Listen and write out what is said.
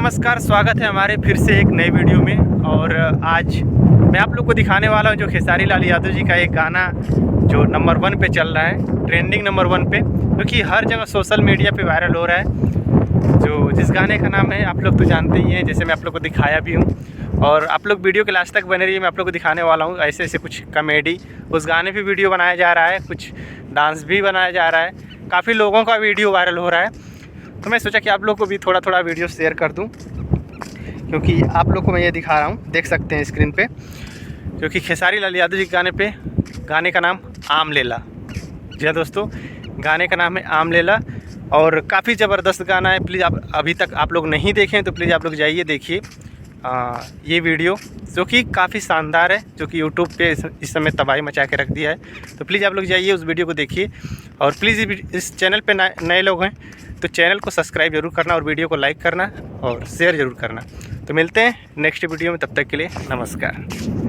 नमस्कार, स्वागत है हमारे फिर से एक नए वीडियो में। और आज मैं आप लोग को दिखाने वाला हूं जो खेसारी लाल यादव जी का एक गाना जो नंबर 1 पे चल रहा है, ट्रेंडिंग नंबर 1 पे, क्योंकि हर जगह सोशल मीडिया पे वायरल हो रहा है। जो जिस गाने का नाम है आप लोग तो जानते ही हैं, जैसे मैं आप लोग को दिखाया भी हूँ। और आप लोग वीडियो के लास्ट तक बने रहिए, मैं आप लोग को दिखाने वाला हूँ ऐसे ऐसे कुछ कॉमेडी। उस गाने पे वीडियो बनाया जा रहा है, कुछ डांस भी बनाया जा रहा है, काफ़ी लोगों का वीडियो वायरल हो रहा है। तो मैं सोचा कि आप लोग को भी थोड़ा थोड़ा वीडियो शेयर कर दूं, क्योंकि आप लोग को मैं ये दिखा रहा हूं, देख सकते हैं स्क्रीन पे, क्योंकि खेसारी लाल यादव जी के गाने पे, गाने का नाम आम लेला। जी हाँ दोस्तों, गाने का नाम है आम लेला और काफ़ी ज़बरदस्त गाना है। प्लीज़ आप अभी तक आप लोग नहीं देखें तो प्लीज़ आप लोग जाइए देखिए ये वीडियो, जो कि काफ़ी शानदार है, जो कि यूट्यूब पे इस समय तबाही मचा के रख दिया है। तो प्लीज़ आप लोग जाइए उस वीडियो को देखिए। और प्लीज़ इस चैनल पे नए लोग हैं तो चैनल को सब्सक्राइब जरूर करना और वीडियो को लाइक करना और शेयर ज़रूर करना। तो मिलते हैं नेक्स्ट वीडियो में, तब तक के लिए नमस्कार।